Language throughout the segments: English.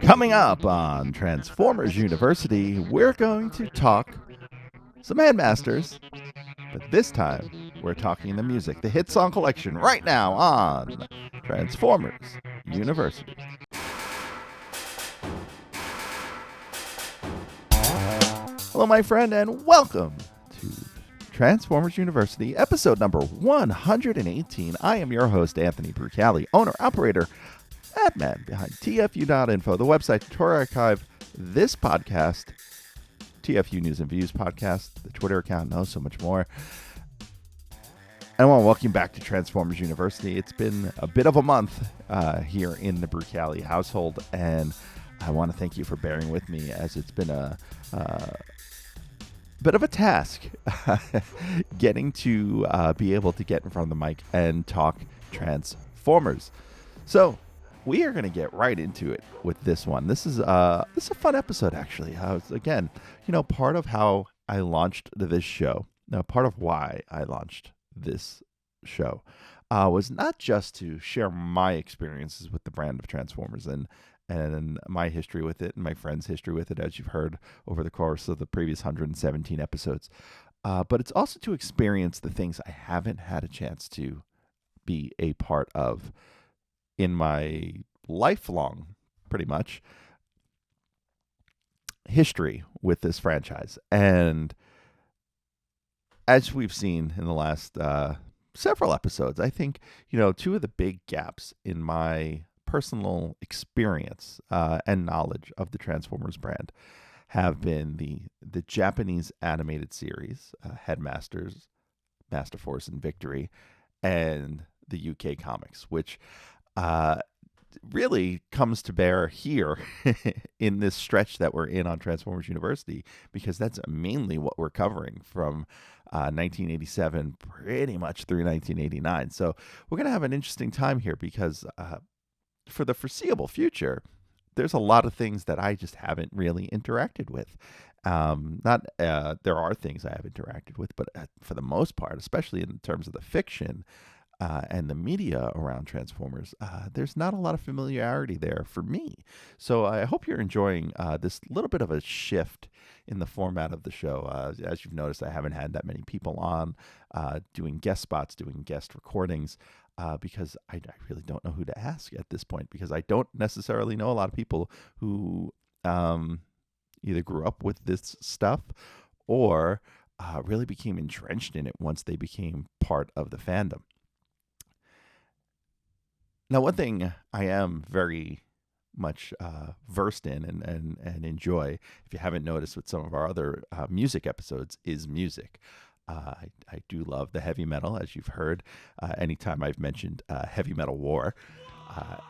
Coming up on Transformers University, we're going to talk some Headmasters, but this time we're talking the music, the hit song collection, right now on Transformers University. Hello, my friend, and welcome to Transformers University, episode number 118. I am your host, Anthony Brucali, owner, operator, admin behind TFU.INFO, the website to tour archive this podcast, TFU News and Views podcast, the Twitter account, and so much more. And I want to welcome you back to Transformers University. It's been a bit of a month here in the Brucali household, and I want to thank you for bearing with me as it's been a bit of a task getting to be able to get in front of the mic and talk Transformers. So we are going to get right into it with this one. This is a fun episode, actually. Again, part of how I launched this show, part of why I launched this show was not just to share my experiences with the brand of Transformers and my history with it and my friend's history with it, as you've heard over the course of the previous 117 episodes. But it's also to experience the things I haven't had a chance to be a part of in my lifelong, pretty much, history with this franchise. And as we've seen in the last several episodes, I think, two of the big gaps in my personal experience and knowledge of the Transformers brand have been the Japanese animated series, Headmasters, Master Force, and Victory, and the UK comics, which really comes to bear here in this stretch that we're in on Transformers University, because that's mainly what we're covering from 1987 pretty much through 1989. So we're going to have an interesting time here because for the foreseeable future, there's a lot of things that I just haven't really interacted with. There are things I have interacted with, but for the most part, especially in terms of the fiction and the media around Transformers, there's not a lot of familiarity there for me. So I hope you're enjoying this little bit of a shift in the format of the show. As you've noticed, I haven't had that many people on doing guest spots, doing guest recordings, because I really don't know who to ask at this point, because I don't necessarily know a lot of people who either grew up with this stuff or really became entrenched in it once they became part of the fandom. Now, one thing I am very much versed in and enjoy, if you haven't noticed with some of our other music episodes, is music. I do love the heavy metal, as you've heard anytime I've mentioned Heavy Metal War.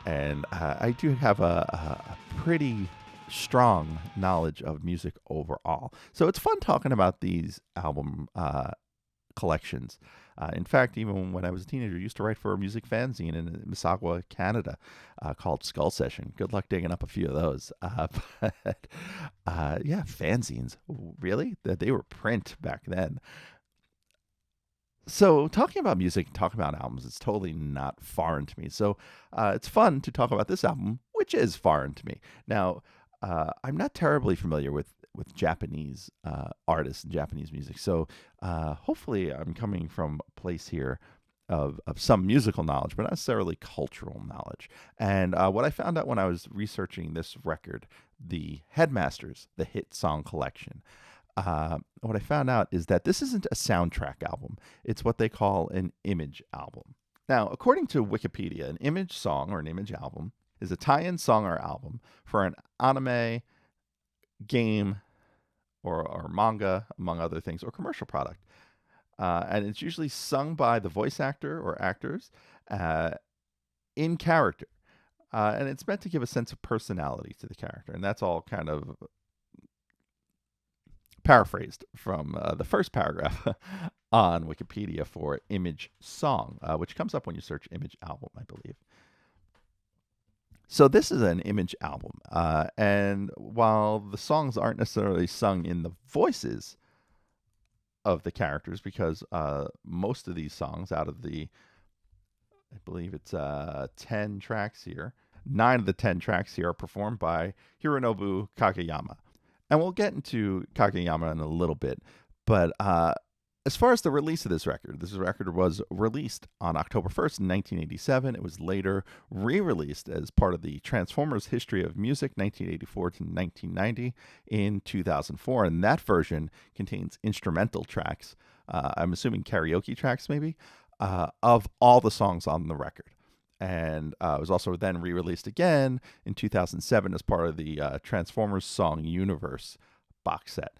And I do have a pretty strong knowledge of music overall. So it's fun talking about these album collections. In fact, even when I was a teenager, I used to write for a music fanzine in Mississauga, Canada, called Skull Session. Good luck digging up a few of those. But yeah, fanzines. Really? They were print back then. So talking about music, talking about albums, it's totally not foreign to me. So it's fun to talk about this album, which is foreign to me. Now, I'm not terribly familiar with Japanese artists and Japanese music. So hopefully I'm coming from a place here of some musical knowledge, but not necessarily cultural knowledge. And what I found out when I was researching this record, the Headmasters, the hit song collection, what I found out is that this isn't a soundtrack album. It's what they call an image album. Now, according to Wikipedia, an image song or an image album is a tie-in song or album for an anime, game, or manga, among other things, or commercial product. And it's usually sung by the voice actor or actors in character. And it's meant to give a sense of personality to the character. And that's all kind of paraphrased from the first paragraph on Wikipedia for image song, which comes up when you search image album, I believe. So this is an image album, and while the songs aren't necessarily sung in the voices of the characters, because most of these songs, out of the, I believe it's 10 tracks here, 9 of the 10 tracks here are performed by Hironobu Kageyama. And we'll get into Kageyama in a little bit. But as far as the release of this record was released on October 1st, 1987. It was later re-released as part of the Transformers History of Music, 1984 to 1990, in 2004. And that version contains instrumental tracks, I'm assuming karaoke tracks maybe, of all the songs on the record. And it was also then re-released again in 2007 as part of the Transformers Song Universe box set.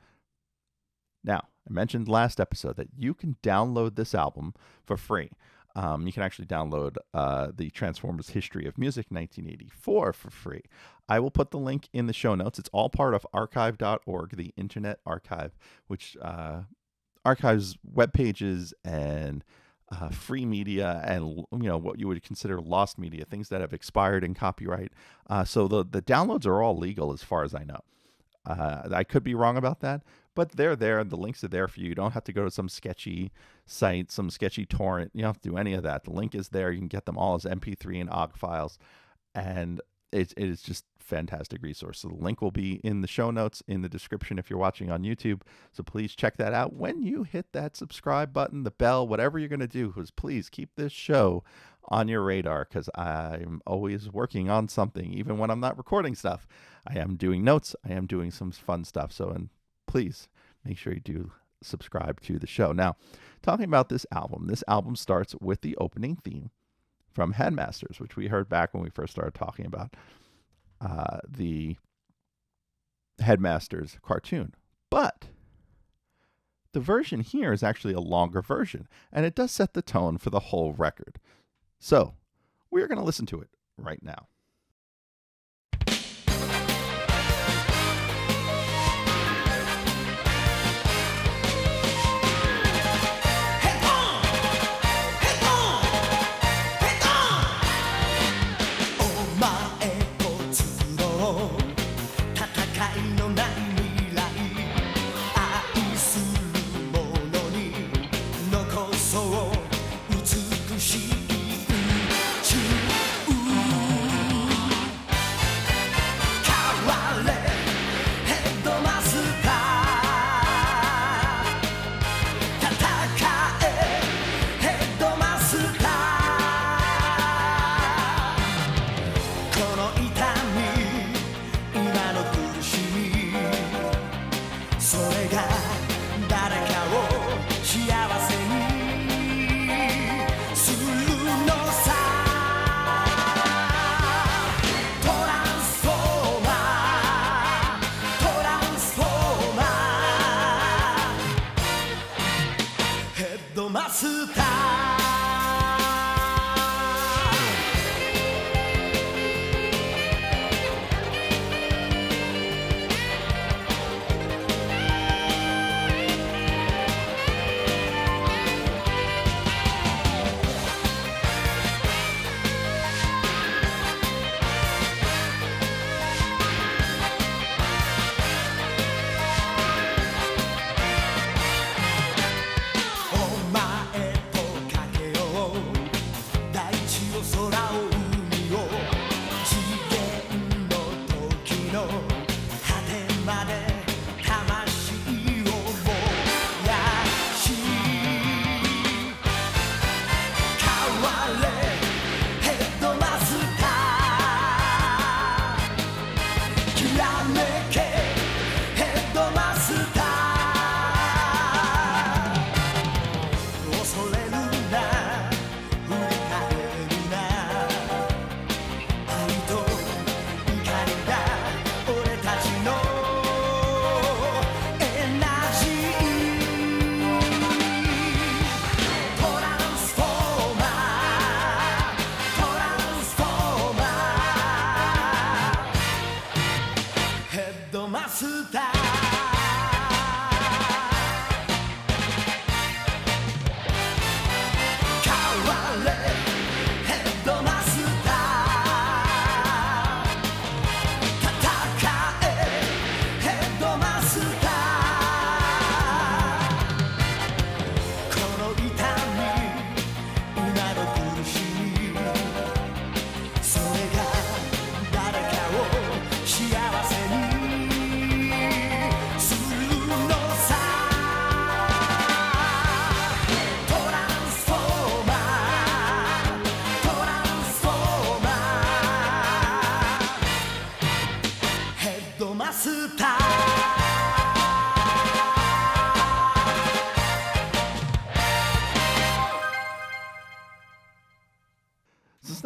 Now, I mentioned last episode that you can download this album for free. You can actually download the Transformers History of Music 1984 for free. I will put the link in the show notes. It's all part of archive.org, the Internet Archive, which archives web pages and free media and what you would consider lost media, things that have expired in copyright. So the downloads are all legal as far as I know. I could be wrong about that, but they're there. The links are there for you. You don't have to go to some sketchy site, some sketchy torrent. You don't have to do any of that. The link is there. You can get them all as MP3 and OGG files, and it is just fantastic resource. So the link will be in the show notes, in the description if you're watching on YouTube. So please check that out. When you hit that subscribe button, the bell, whatever you're going to do, please keep this show on your radar, because I'm always working on something. Even when I'm not recording stuff, I am doing notes. I am doing some fun stuff. So, and please make sure you do subscribe to the show. Now, talking about this album starts with the opening theme from Headmasters, which we heard back when we first started talking about the Headmasters cartoon. But the version here is actually a longer version, and it does set the tone for the whole record. So we're going to listen to it right now.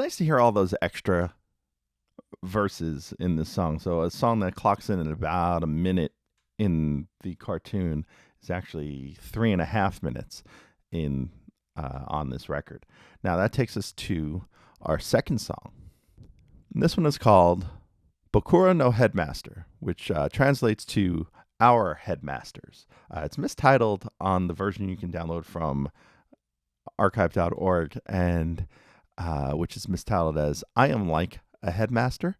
nice to hear all those extra verses in this song. So a song that clocks in at about a minute in the cartoon is actually 3.5 minutes in on this record. Now that takes us to our second song. And this one is called Bokura no Headmaster, which translates to Our Headmasters. It's mistitled on the version you can download from archive.org, and which is mistitled as I Am Like a Headmaster.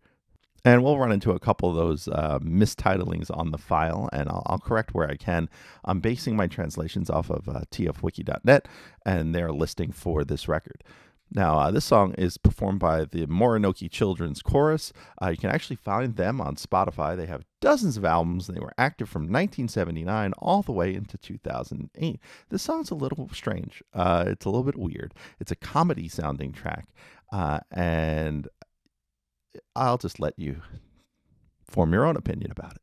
And we'll run into a couple of those mistitlings on the file, and I'll correct where I can. I'm basing my translations off of TFWiki.net and their listing for this record. Now, this song is performed by the Morinoki Children's Chorus. You can actually find them on Spotify. They have dozens of albums. They were active from 1979 all the way into 2008. This song's a little strange. It's a little bit weird. It's a comedy-sounding track, and I'll just let you form your own opinion about it.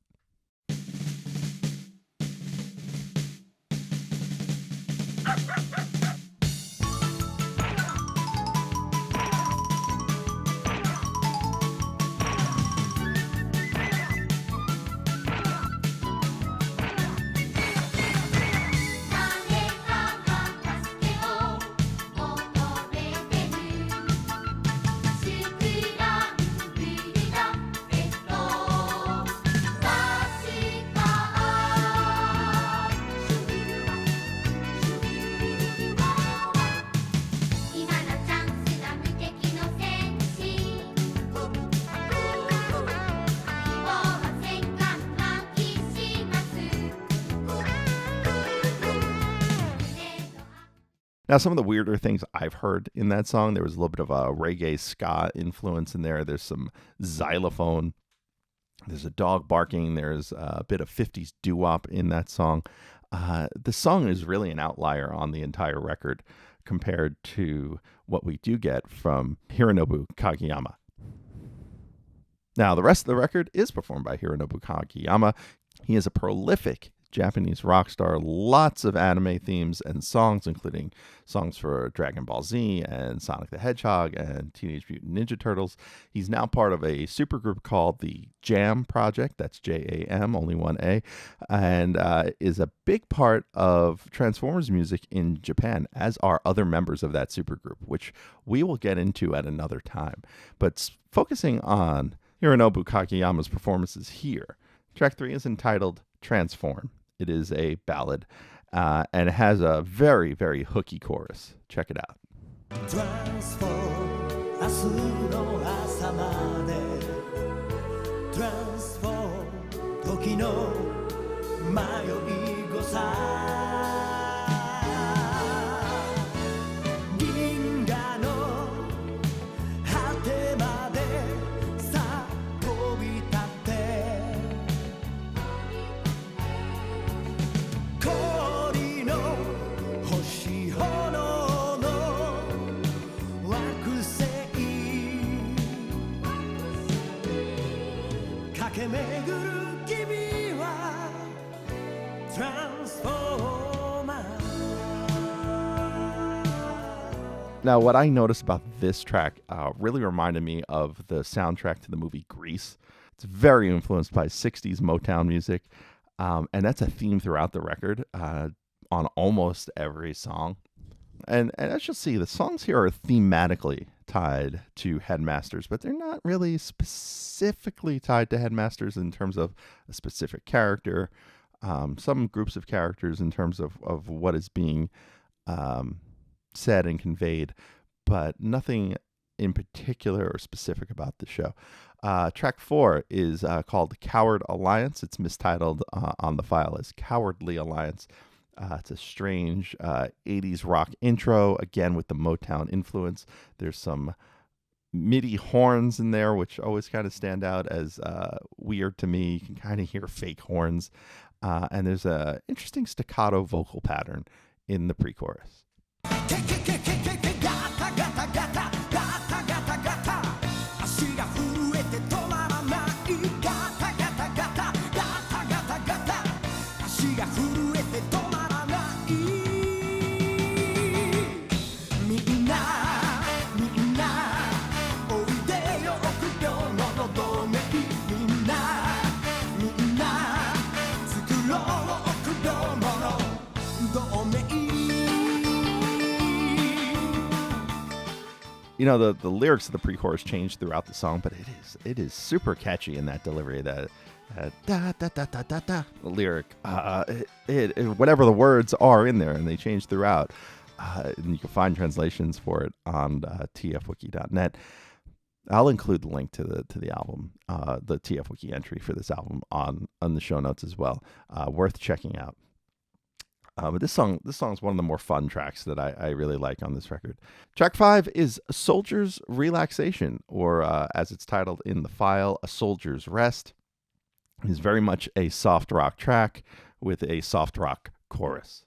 Now, some of the weirder things I've heard in that song, there was a little bit of a reggae ska influence in there. There's some xylophone. There's a dog barking. There's a bit of 50s doo-wop in that song. The song is really an outlier on the entire record compared to what we do get from Hironobu Kageyama. Now, the rest of the record is performed by Hironobu Kageyama. He is a prolific Japanese rock star, lots of anime themes and songs, including songs for Dragon Ball Z and Sonic the Hedgehog and Teenage Mutant Ninja Turtles. He's now part of a supergroup called the Jam Project, that's Jam, only one A, and is a big part of Transformers music in Japan, as are other members of that supergroup, which we will get into at another time. But focusing on Hironobu Kageyama's performances here, track 3 is entitled Transform. It is a ballad, and it has a very, very hooky chorus. Check it out. Transform, 明日の朝まで Transform, 時の迷い子さ銀河の果てまでさあ飛び立って氷の星炎の惑星駆け巡る君はトランスフォーマー Now, what I noticed about this track really reminded me of the soundtrack to the movie Grease. It's very influenced by 60s Motown music. And that's a theme throughout the record on almost every song. And as you'll see, the songs here are thematically tied to Headmasters, but they're not really specifically tied to Headmasters in terms of a specific character. Some groups of characters in terms of what is being said and conveyed, but nothing in particular or specific about the show. Track 4 is called Coward Alliance. It's mistitled on the file as Cowardly Alliance. It's a strange 80s rock intro, again with the Motown influence. There's some MIDI horns in there, which always kind of stand out as weird to me. You can kind of hear fake horns. And there's an interesting staccato vocal pattern in the pre-chorus. the lyrics of the pre-chorus change throughout the song, but it is super catchy in that delivery. That da da da da da da lyric, whatever the words are in there, and they change throughout. And you can find translations for it on TFWiki.net. I'll include the link to the album, the TFWiki entry for this album on the show notes as well. Worth checking out. But this song is one of the more fun tracks that I really like on this record. Track 5 is Soldier's Relaxation, or as it's titled in the file, A Soldier's Rest. It is very much a soft rock track with a soft rock chorus.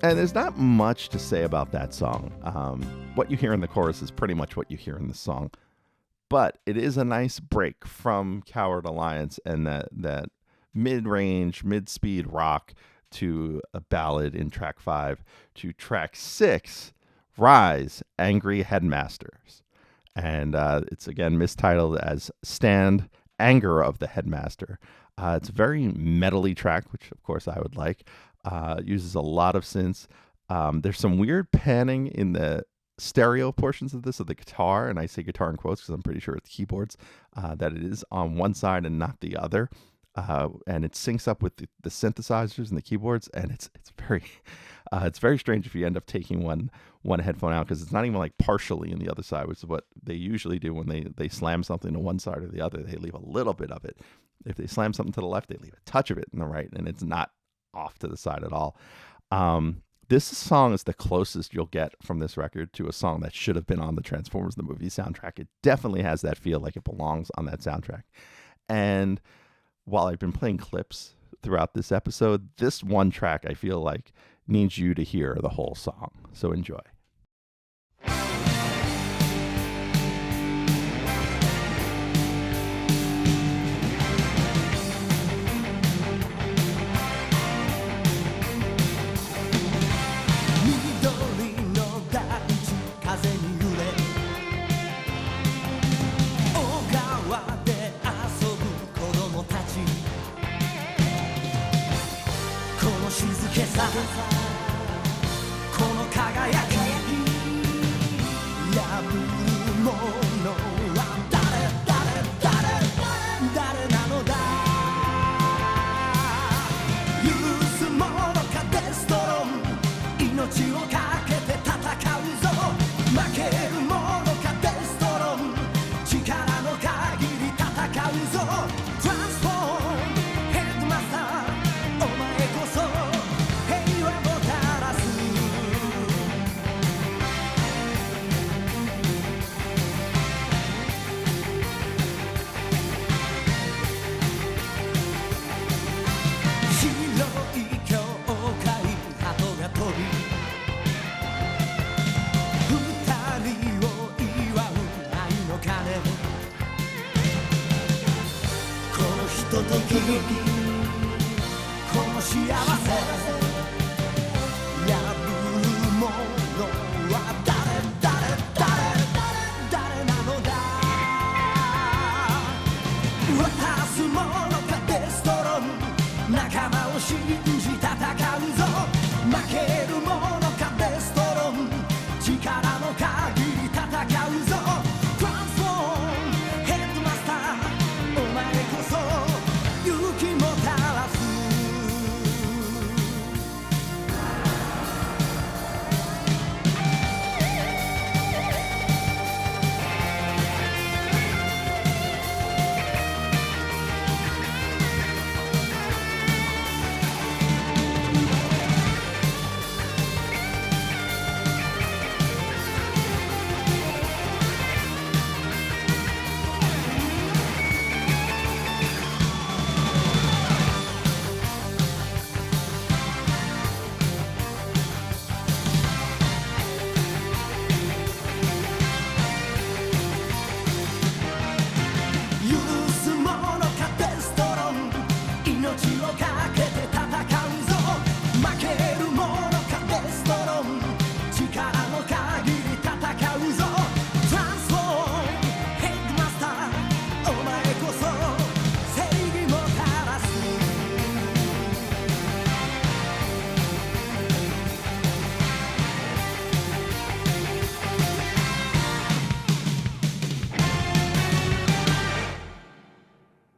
And there's not much to say about that song. What you hear in the chorus is pretty much what you hear in the song. But it is a nice break from Coward Alliance and that mid-range, mid-speed rock to a ballad in track 5 to track 6, Rise, Angry Headmasters. And it's again mistitled as Stand, Anger of the Headmaster. It's a very metally track, which of course I would like. Uses a lot of synths. There's some weird panning in the stereo portions of this, of the guitar, and I say guitar in quotes because I'm pretty sure it's keyboards, that it is on one side and not the other. And it syncs up with the synthesizers and the keyboards, and it's very strange if you end up taking one headphone out, because it's not even like partially in the other side, which is what they usually do when they slam something to one side or the other. They leave a little bit of it. If they slam something to the left, they leave a touch of it in the right, and it's not off to the side at all. This song is the closest you'll get from this record to a song that should have been on the Transformers the movie soundtrack. It definitely has that feel like it belongs on that soundtrack. And while I've been playing clips throughout this episode, this one track I feel like needs you to hear the whole song. So enjoy.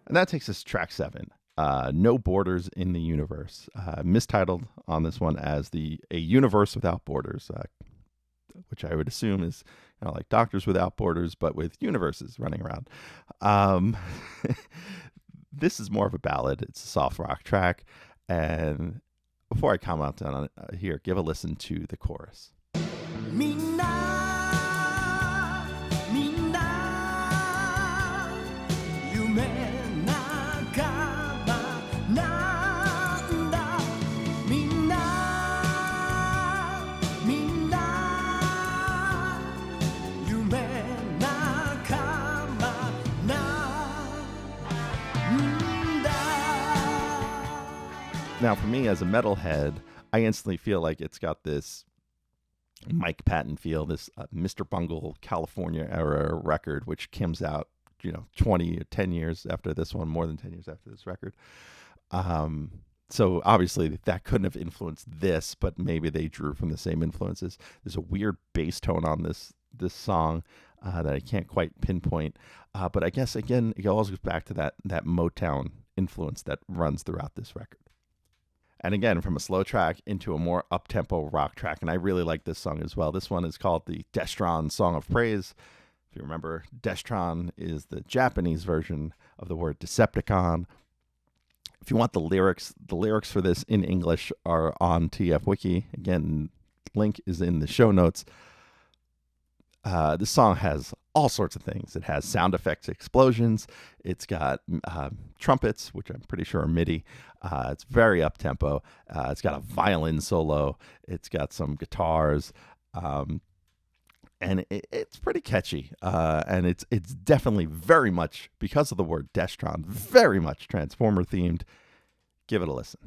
And that takes us to track 7. No Borders in the Universe, mistitled on this one as a universe without borders, which I would assume is like Doctors Without Borders, but with universes running around. This is more of a ballad. It's a soft rock track. And before I comment on it here, give a listen to the chorus. Now, for me as a metalhead, I instantly feel like it's got this Mike Patton feel, this Mr. Bungle California era record, which comes out, 10 years after this one, more than 10 years after this record. So obviously that couldn't have influenced this, but maybe they drew from the same influences. There's a weird bass tone on this song that I can't quite pinpoint. But I guess, again, it always goes back to that Motown influence that runs throughout this record. And again, from a slow track into a more up-tempo rock track. And I really like this song as well. This one is called the Destron Song of Praise. If you remember, Destron is the Japanese version of the word Decepticon. If you want the lyrics for this in English are on TF Wiki. Again, link is in the show notes. This song has all sorts of things. It has sound effects, explosions. It's got trumpets, which I'm pretty sure are MIDI. It's very up-tempo. It's got a violin solo. It's got some guitars. And it's pretty catchy. And it's definitely very much, because of the word Destron, very much Transformer-themed. Give it a listen.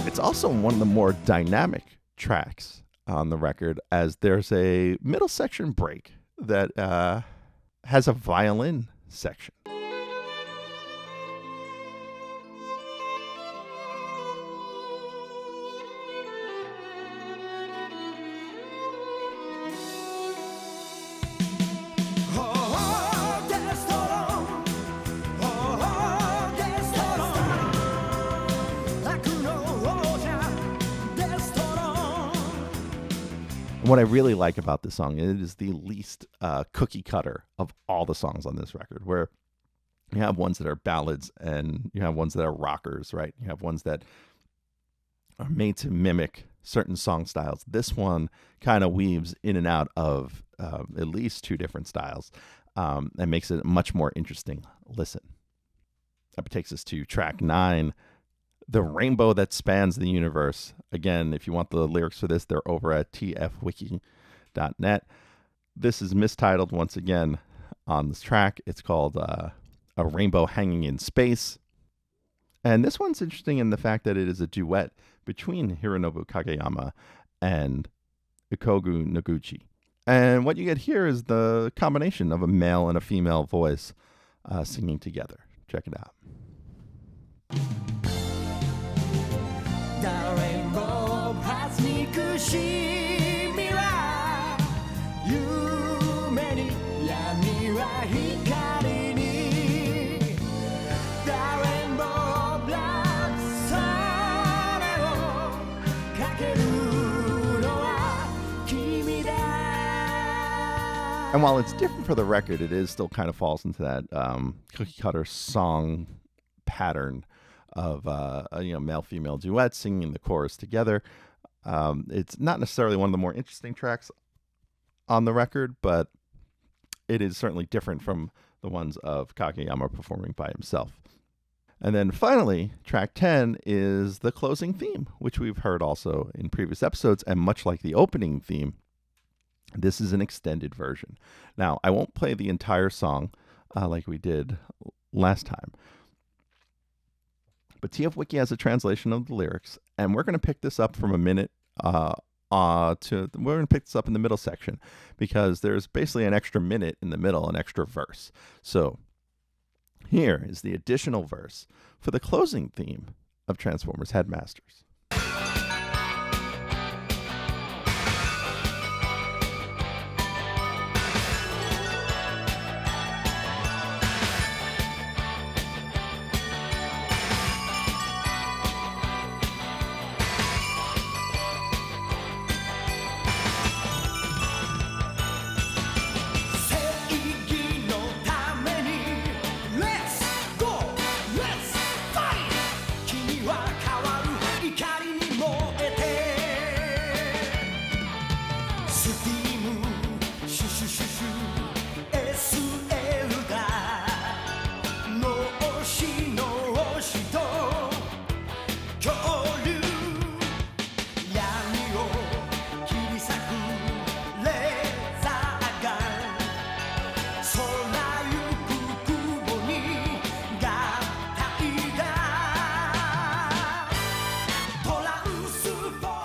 It's also one of the more dynamic tracks on the record, as there's a middle section break that has a violin section. And what I really like about this song, it is the least cookie cutter of all the songs on this record, where you have ones that are ballads and you have ones that are rockers, right? You have ones that are made to mimic certain song styles. This one kind of weaves in and out of at least two different styles and makes it a much more interesting listen. That takes us to track 9, The Rainbow That Spans the Universe. Again, if you want the lyrics for this, they're over at tfwiki.net. This is mistitled once again on this track. It's called A Rainbow Hanging in Space. And this one's interesting in the fact that it is a duet between Hironobu Kageyama and Ikogu Noguchi. And what you get here is the combination of a male and a female voice singing together. Check it out. The rainbow has 憎しみは夢に闇は光に The rainbow blood それをかけるのは君だ. And while it's different for the record, it is still kind of falls into that cookie cutter song pattern of male-female duets singing the chorus together. It's not necessarily one of the more interesting tracks on the record, but it is certainly different from the ones of Kageyama performing by himself. And then finally, track 10 is the closing theme, which we've heard also in previous episodes, and much like the opening theme, this is an extended version. Now, I won't play the entire song like we did last time, but TF Wiki has a translation of the lyrics, and we're going to pick this up from a minute we're going to pick this up in the middle section because there's basically an extra minute in the middle, an extra verse. So here is the additional verse for the closing theme of Transformers Headmasters.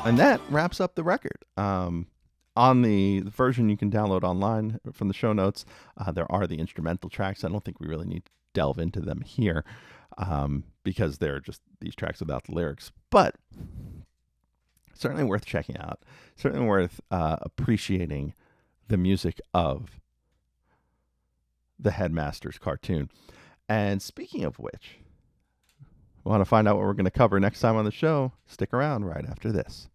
And that wraps up the record. On the version you can download online from the show notes, there are the instrumental tracks. I don't think we really need to delve into them here because they're just these tracks without the lyrics. But certainly worth checking out. Certainly worth appreciating the music of the Headmasters cartoon. And speaking of which, want to find out what we're going to cover next time on the show? Stick around right after this.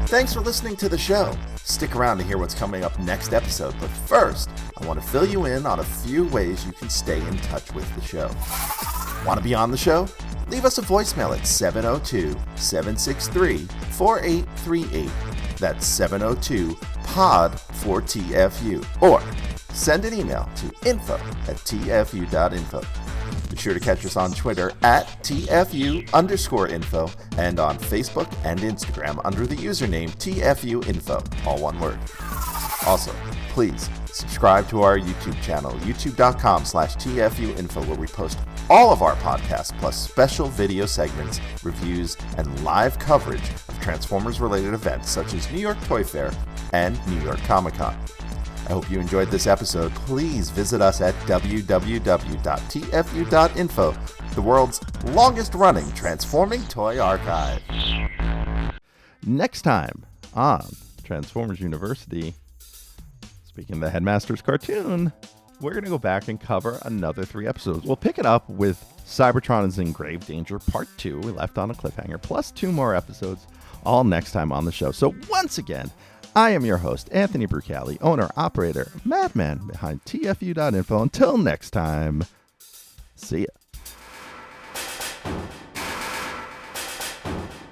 Thanks for listening to the show. Stick around to hear what's coming up next episode, but first, I want to fill you in on a few ways you can stay in touch with the show. Want to be on the show? Leave us a voicemail at 702-763-4838. That's 702-POD-4TFU. Or send an email to info@TFU.info. Be sure to catch us on Twitter at TFU_info and on Facebook and Instagram under the username TFU.INFO, all one word. Also, please subscribe to our YouTube channel, youtube.com/TFU.INFO, where we post all of our podcasts plus special video segments, reviews, and live coverage of Transformers-related events such as New York Toy Fair and New York Comic-Con. I hope you enjoyed this episode. Please visit us at www.tfu.info, the world's longest-running transforming toy archive. Next time on Transformers University, speaking of the Headmasters cartoon, we're going to go back and cover another 3 episodes. We'll pick it up with Cybertron is in Grave Danger Part 2. We left on a cliffhanger, plus 2 more episodes, all next time on the show. So once again, I am your host, Anthony Brucali, owner, operator, madman behind TFU.info. Until next time, see ya.